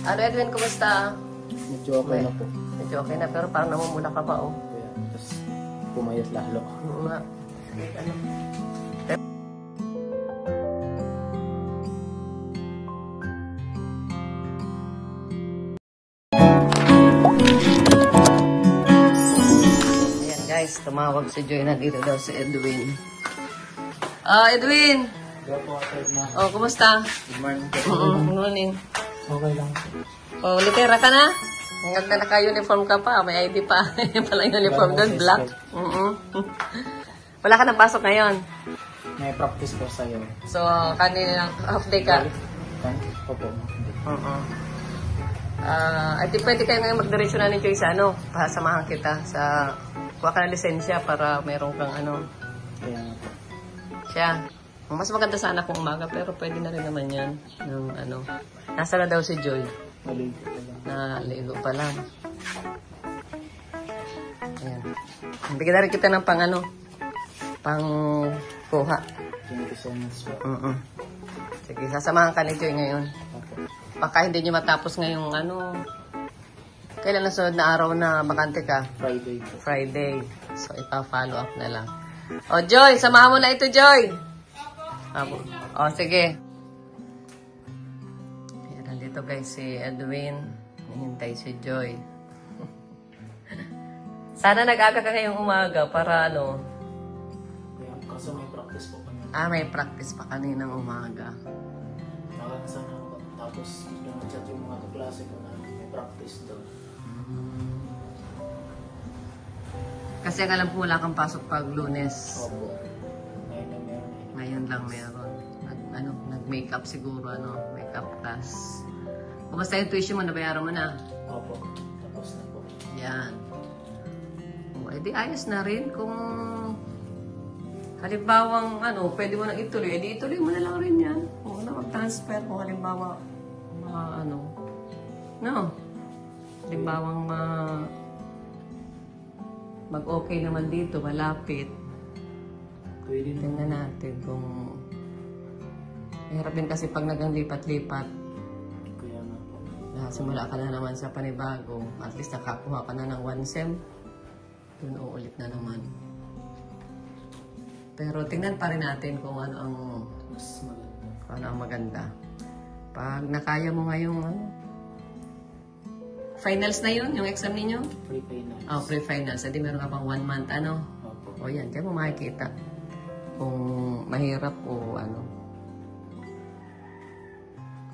Ano, Edwin, kumusta? Medyo okay na po. Medyo okay na, pero parang namumula ka pa, oh. Kaya, tapos pumayat lalo. Oo nga. Ano? Ayan guys, tumawag si Joy. Nandito daw si Edwin. Edwin! Oh, kumusta? Good morning po. Good morning. Okay lang. Oh, litera ka na? Ang ganda naka-uniform ka pa. May ID pa. Yung pala yung uniform doon, black. Wala ka nang pasok ngayon. May practice po sa'yo. So, kanina half day ka. Opo. I think pwede kayo ngayon magdiretso na ni Joy sa ano. Pasamahan kita sa kuha ka ng lisensya para meron kang ano. Kaya nga po. Siya. Mas maganda sana kung umaga pero pwede na rin naman yan. Ng ano. Nasa na daw si Joy. Maligo po lang. Naligo pa lang. Ayan. Bigyan na rin kita ng pang ano. Pang kuha. Thank you so much po. Sige, sasamahan ka ni Joy ngayon. Opo. Baka hindi nyo matapos ngayong ano. Kailan na sunod na araw na bakante ka? Friday po. Friday. So, ipa-follow up na lang. O, Joy, samahan mo na ito, Joy. O, sige. Ayan, nandito guys si Edwin. Nihintay si Joy. Sana nag-aga ka ngayong umaga para ano. Kaya, kaso may practice po kami. May practice pa kaninang umaga. Nakakasana ako. Tapos, nag-chat yung mga kaklase ko na may practice doon. Kasi ang alam ko wala kang pasok pag Lunes. Opo. Ngayon lang meron. Ngayon lang meron. Nag-makeup siguro, ano, makeup class. Kumusta yung tuition mo? Nabayaran mo na? Opo. Tapos na po. Yan. O, edi ayos na rin. Kung halimbawang, ano, pwede mo nang ituloy, edi ituloy mo na lang rin yan. Huwag na mag-transfer kung halimbawa, ano, no? Halimbawang mag-okay naman dito, malapit. Pwede na. Tingnan natin kung mahirap din kasi pag nagang lipat-lipat. Kaya nga po. Simula ka na naman sa panibago. At least nakakuha ka na ng 1 sem. Doon uulit na naman. Pero tingnan pa rin natin kung ano ang Mas maganda. kung ano ang maganda. Pag nakaya mo ngayong ano, finals na yun, yung exam ninyo? Pre-finals. Pre-finals. Hindi meron ka pang 1 month, ano? Opo. O yan, kaya mo makikita kung mahirap o ano.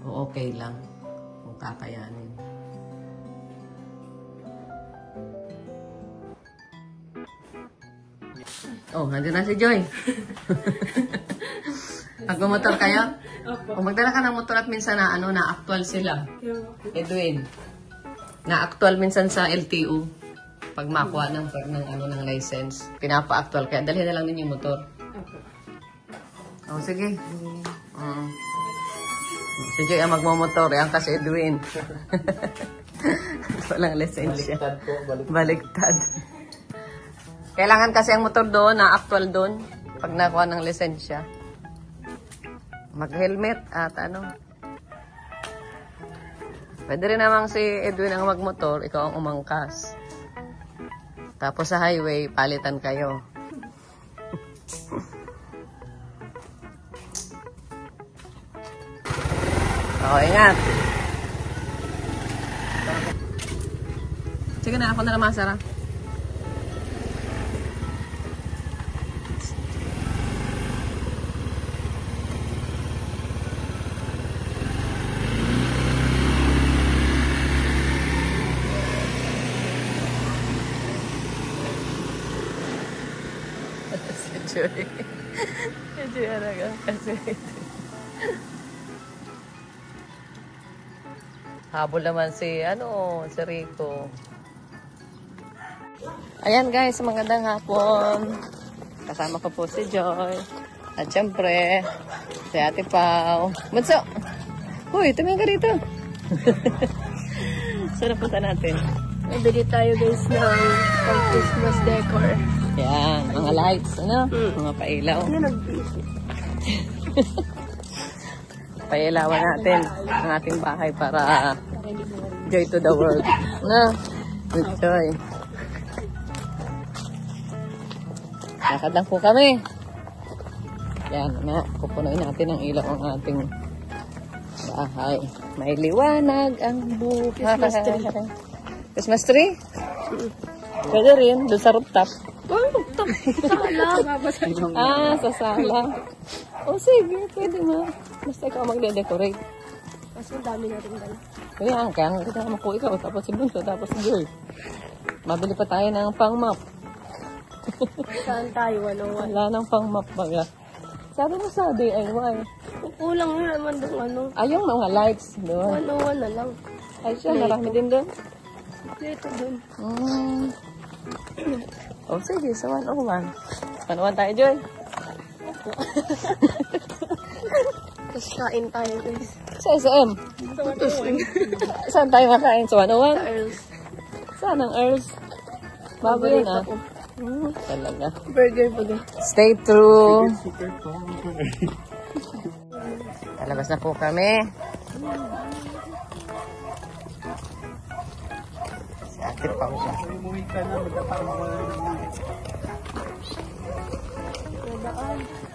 O okay lang. Kung kakayanin. Oh, nandun na si Joy. Pag-motor kayo? Kung magdala ka ng motor at minsan na ano, na actual sila. Edwin. Na actual minsan sa LTO. Pag makuha ng ng license, pinapa-actual kaya dalhin na lang ninyo yung motor. Oh, sige. Si Joy ang magmamotor, yan kasi Edwin. Walang lisensya. Baliktad po. Baliktad. Kailangan kasi ang motor doon, na actual doon, pag nakuha ng lisensya. Mag-helmet at ano. Pwede rin namang si Edwin ang magmotor, ikaw ang umangkas. Tapos sa highway, palitan kayo. Ingat. Sige na, ako na naman, Sarah. Joy. Joy talaga kasi. Habol naman si si Rico. Ayan guys, magandang hapon. Kasama ko po si Joy. At syempre, si Ate Pao. Bunso! Uy, tumingin ka rito. Saan punta natin? Bili tayo guys ng Christmas decor. Yan, mga lights, ano? Mga pailaw. Ano nag-visit? Pailawan natin ang ating bahay para joy to the world. Na, good joy. Lakad lang po kami. Yan na, pupunuin natin ang ilaw ang ating bahay. May liwanag ang buhay. Christmas tree. Christmas tree? Pwede rin, doon sa rooftop. Oh, rooftop. Sa sala. O sige, pwede na. Basta ikaw magde-decorate. Kasi ang dami natin dala. Kaya ang kasama ko ikaw, tapos si Bunso, tapos si Joy. Mabili pa tayo ng pang-map. Saan tayo? Wala nang pang-map baga. Sabi mo sa DIY. Kulang mo naman doon Yung mga lights doon. 101 na lang. Ay siya, marami din doon. Dito doon. Sige, sa 101. 101 tayo, Joy. Tapos kain tayo guys. Sa SM. Saan tayo makain? Sa 101? Sa Earls. Saan ang Earls? Baboy na. Talaga. Burger pa guys. Stay true. Talabas na po kami. Si Ate Pao siya.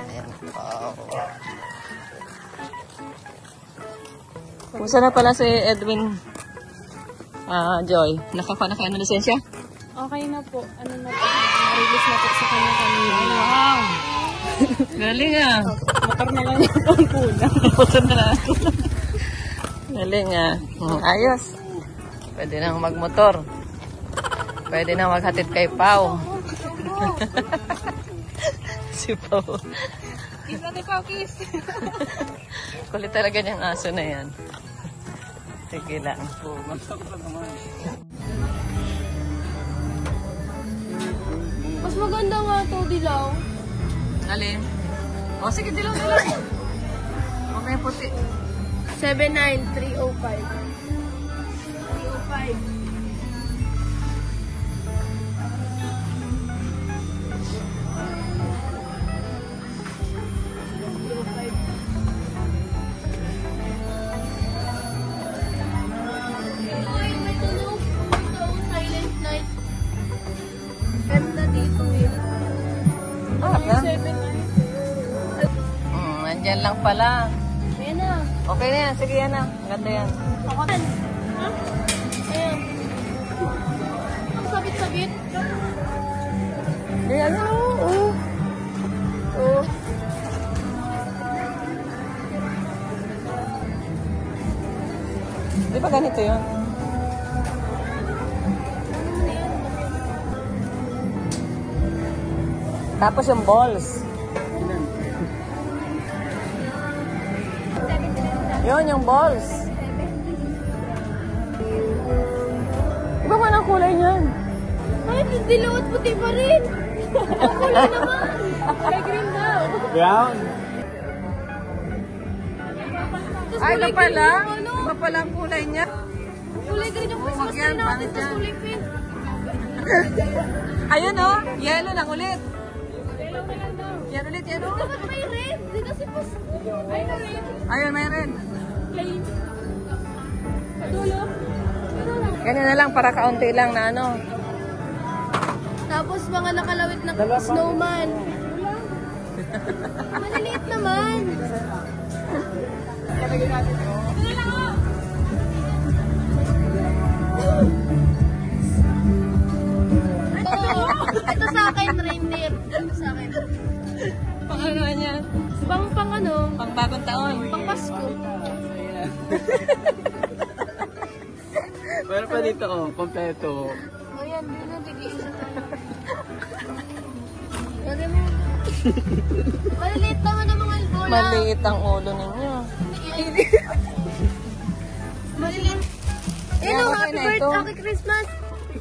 Ayan po. Kumusta na pala si Edwin? Joy, nakakuha na kayo ng lisensya? Okay na po. Ano na po? Release na po sa kanya kanina. Wow! Galing ah. Motor na lang yung pangkuna. Motor na lang. Galing ah. Ayos. Pwede na magmotor. Pwede na maghatid kay Pao. Si Pao. Kiss natin Pao, kiss. Kulit talaga niyang aso na yan. Sige lang. Mas maganda nga ito, dilaw. Alin? Sige, dilaw. Okay, puti. 79305. 305. Nandyan lang pala. Ayan na. Okay na yan. Sige yan na. Ganda yan. Ako ha? Ayan. Ang sabit-sabit. Ayan na. Di ba ganito yun? Tapos yung balls. Yun, yung balls. Iba man ang kulay niyan. Ay, dilaw at puti pa rin. Ang kulay naman. Kulay green daw. Brown. Ay, ito pala. Iba pala ang kulay niya. Kulay green yung Christmas tree natin sa kulay pink. Ayun o. Yellow lang ulit. Yellow na lang daw. Yan ulit, yan o. Dapat may red. Di na si Pus. Ay, na red. Ayun, may red. Plain. Padulo. Ganyan na lang para kaunti lang na ano. Tapos mga nakalawit na snowman. Maliliit naman. Ito sa akin, reindeer. Ito sa akin. Pang ano yan? Pang ano? Pang bagong taon. Pang Pasko. Meron pa dito, kompleto. Ayan, din na, tig-iisa tayo. Lagay mo. Maliliit naman ang mga bola. Maliit ang ulo ninyo. Maliliit. Ayan, Hello, okay happy na birthday, ito. happy Christmas.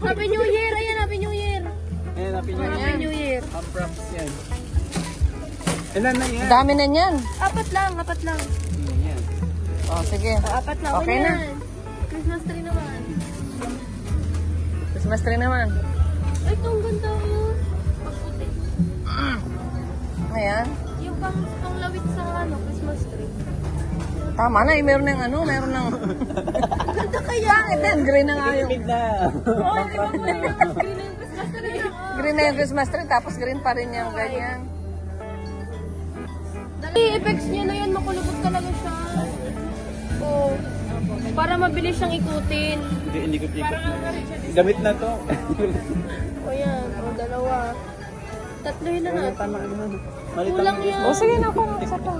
Happy New Year. Ayan, happy New Year. Ayan, happy new Happy year. New Year. Ang props yan. Ilan na yan? Dami na yan. Apat lang, apat lang. Yan. Sige. Apat lang. Okay na. Christmas tree naman. Christmas tree naman. Ay, ito ang ganda mo. Pagputi. Ayan. Yung panglawit sa ano, Christmas tree. Tama na, eh, meron ng ano, meron ng... Ganda kaya, ito yung green na nga yung... Oo, di ba po green na yung Christmas tree? Green na yung Christmas tree, tapos green pa rin yung ganyan. Dali, effects niya na yan, makulubot talaga siya. Oo. Para mabilis siyang ikutin. Hindi ko ikot. Gamit na to. O yan, o dalawa. Tatlo yun na natin. Malit Kulang yan. O sige na, parang isa pa.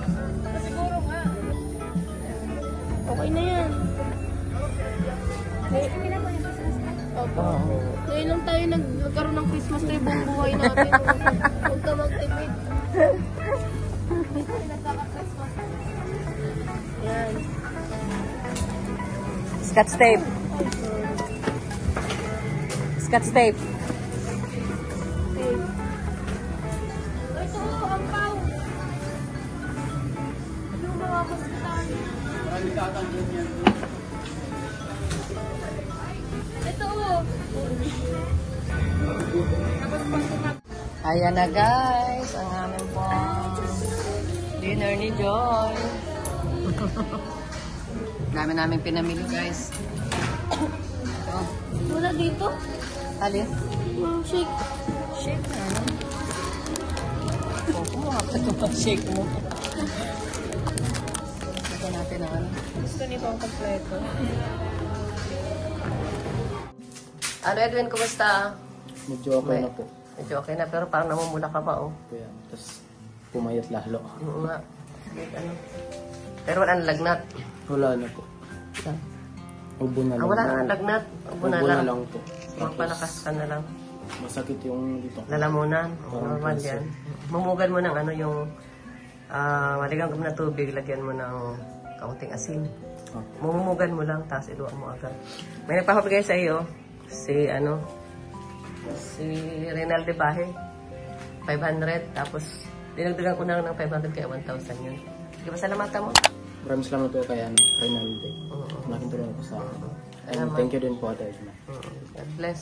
Siguro nga. Okay na yan. Opo. Ngayon lang tayo nagkaroon ng Christmas tree buong buhay natin. Huwag ka magtipid. Yan. Scotch tape. Scotch tape. Okay. Ito, ang pao. Yung mga hospital. Ito, Ayan na guys, ang aming po dinner ni Joy. Dami namin pinamili guys. Ito. wala dito. Alin? Shake. Shake na ano? Kumuha pa ito pang shake mo. Ito natin ang ano. Gusto nito ang kompleto. Ano Edwin, kumusta? Medyo okay na po. Medyo okay na, pero parang namumula ka pa, oh. Kaya, tapos pumayat lalo. Oo nga. Ano. Pero wala nang lagnat. Wala na po. Ubo na lang. Wala nang lagnat. Ubo na lang. po. Magpalakas ka na lang. Masakit yung dito. Lalamunan. Parang Normal cancer. yan. Mumugan mo ng ano yung maligang na tubig, lagyan mo ng kaunting asin. Mumumugan mo lang, tapos iluwa mo agad. May nagpapabigay sa iyo, si Renal de Baje. 500, tapos dinagdagan ko na lang ng 500 kaya 1,000 yun. Sige ba, salamatan mo? Maraming salamat po kay Renalde. Oo. Malaking tulong po sa akin. And Salamat. thank you din po, Ate Edna. God bless.